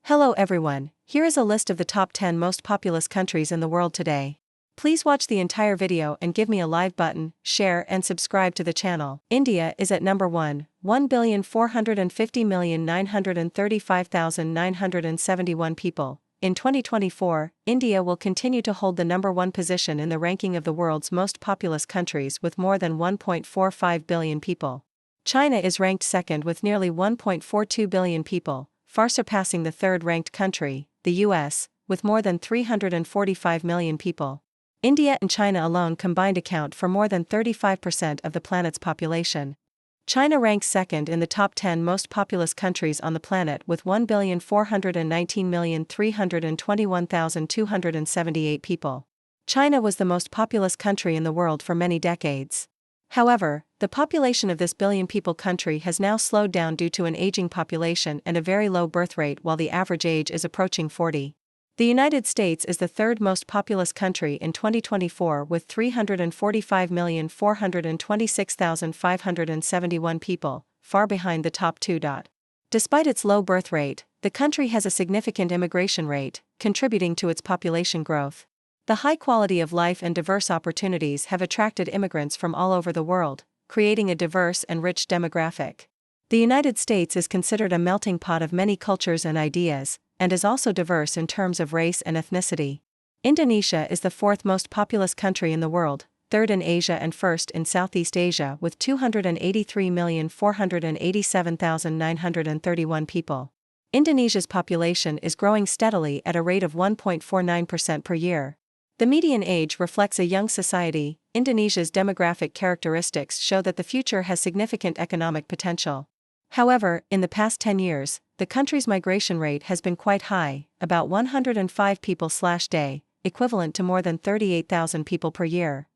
Hello everyone, here is a list of the top 10 most populous countries in the world today. Please watch the entire video and give me a like button, share and subscribe to the channel. India is at number 1, 1,450,935,971 people. In 2024, India will continue to hold the number 1 position in the ranking of the world's most populous countries with more than 1.45 billion people. China is ranked second with nearly 1.42 billion people, far surpassing the third-ranked country, the US, with more than 345 million people. India and China alone combined account for more than 35% of the planet's population. China ranks second in the top 10 most populous countries on the planet with 1,419,321,278 people. China was the most populous country in the world for many decades. However, the population of this billion-people country has now slowed down due to an aging population and a very low birth rate while the average age is approaching 40. The United States is the third most populous country in 2024 with 345,426,571 people, far behind the top two. Despite its low birth rate, the country has a significant immigration rate, contributing to its population growth. The high quality of life and diverse opportunities have attracted immigrants from all over the world, creating a diverse and rich demographic. The United States is considered a melting pot of many cultures and ideas, and is also diverse in terms of race and ethnicity. Indonesia is the fourth most populous country in the world, third in Asia and first in Southeast Asia with 283,487,931 people. Indonesia's population is growing steadily at a rate of 1.49% per year. The median age reflects a young society. Indonesia's demographic characteristics show that the future has significant economic potential. However, in the past 10 years, the country's migration rate has been quite high, about 105 people/day, equivalent to more than 38,000 people per year.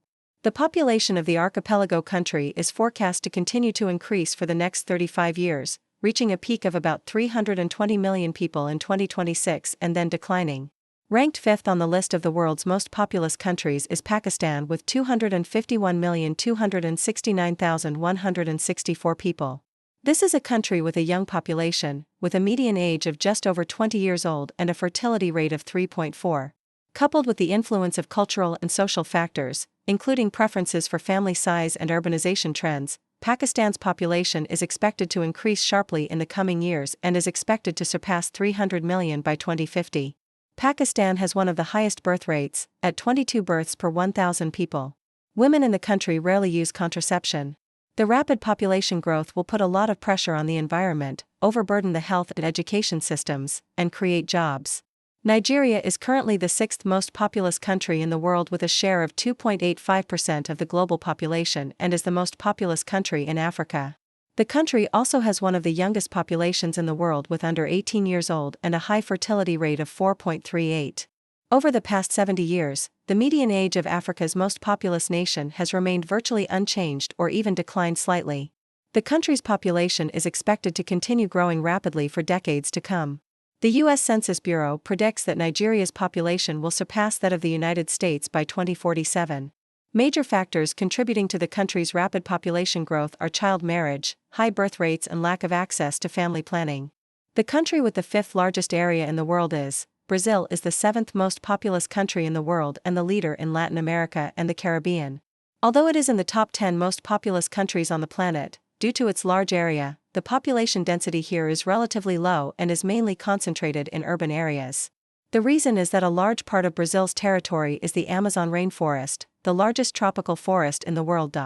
The population of the archipelago country is forecast to continue to increase for the next 35 years, reaching a peak of about 320 million people in 2026 and then declining. Ranked fifth on the list of the world's most populous countries is Pakistan with 251,269,164 people. This is a country with a young population, with a median age of just over 20 years old and a fertility rate of 3.4. Coupled with the influence of cultural and social factors, including preferences for family size and urbanization trends, Pakistan's population is expected to increase sharply in the coming years and is expected to surpass 300 million by 2050. Pakistan has one of the highest birth rates, at 22 births per 1,000 people. Women in the country rarely use contraception. The rapid population growth will put a lot of pressure on the environment, overburden the health and education systems, and create jobs. Nigeria is currently the sixth most populous country in the world with a share of 2.85% of the global population and is the most populous country in Africa. The country also has one of the youngest populations in the world with under 18 years old and a high fertility rate of 4.38. Over the past 70 years, the median age of Africa's most populous nation has remained virtually unchanged or even declined slightly. The country's population is expected to continue growing rapidly for decades to come. The U.S. Census Bureau predicts that Nigeria's population will surpass that of the United States by 2047. Major factors contributing to the country's rapid population growth are child marriage, high birth rates and lack of access to family planning. The country with the fifth largest area in the world is Brazil is the seventh most populous country in the world and the leader in Latin America and the Caribbean. Although it is in the top 10 most populous countries on the planet, due to its large area, the population density here is relatively low and is mainly concentrated in urban areas. The reason is that a large part of Brazil's territory is the Amazon rainforest, the largest tropical forest in the world.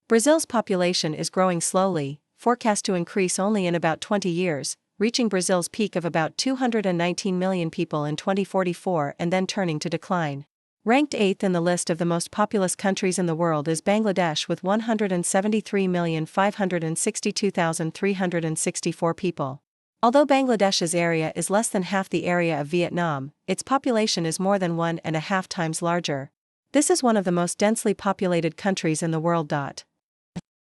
Brazil's population is growing slowly, forecast to increase only in about 20 years, reaching Brazil's peak of about 219 million people in 2044 and then turning to decline. Ranked 8th in the list of the most populous countries in the world is Bangladesh with 173,562,364 people. Although Bangladesh's area is less than half the area of Vietnam, its population is more than 1.5 times larger. This is one of the most densely populated countries in the world.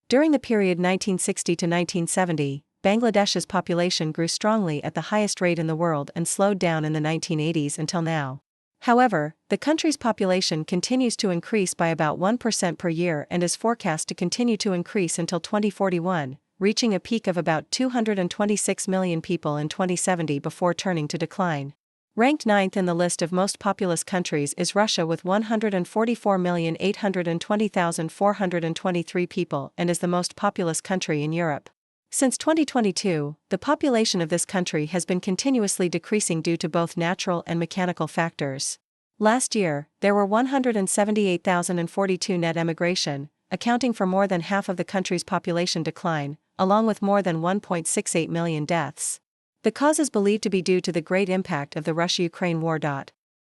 During the period 1960 to 1970, Bangladesh's population grew strongly at the highest rate in the world and slowed down in the 1980s until now. However, the country's population continues to increase by about 1% per year and is forecast to continue to increase until 2041, reaching a peak of about 226 million people in 2070 before turning to decline. Ranked ninth in the list of most populous countries is Russia with 144,820,423 people and is the most populous country in Europe. Since 2022, the population of this country has been continuously decreasing due to both natural and mechanical factors. Last year, there were 178,042 net emigration, accounting for more than half of the country's population decline, along with more than 1.68 million deaths. The cause is believed to be due to the great impact of the Russia-Ukraine war.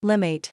Limate.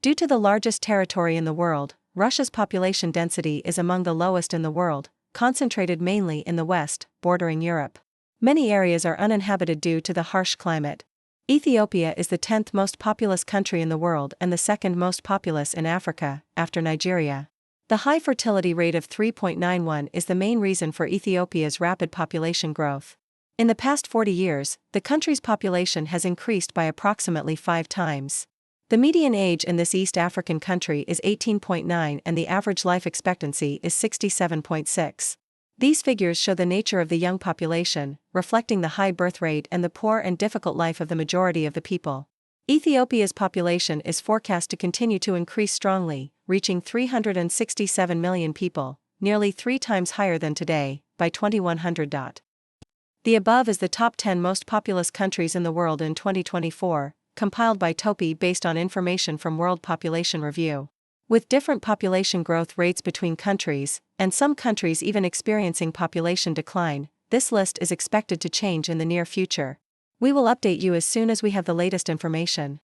Due to the largest territory in the world, Russia's population density is among the lowest in the world, concentrated mainly in the west, bordering Europe. Many areas are uninhabited due to the harsh climate. Ethiopia is the 10th most populous country in the world and the second most populous in Africa, after Nigeria. The high fertility rate of 3.91 is the main reason for Ethiopia's rapid population growth. In the past 40 years, the country's population has increased by approximately 5 times. The median age in this East African country is 18.9 and the average life expectancy is 67.6. These figures show the nature of the young population, reflecting the high birth rate and the poor and difficult life of the majority of the people. Ethiopia's population is forecast to continue to increase strongly, reaching 367 million people, nearly 3 times higher than today, by 2100. The above is the top 10 most populous countries in the world in 2024, compiled by TOPI based on information from World Population Review. With different population growth rates between countries, and some countries even experiencing population decline, this list is expected to change in the near future. We will update you as soon as we have the latest information.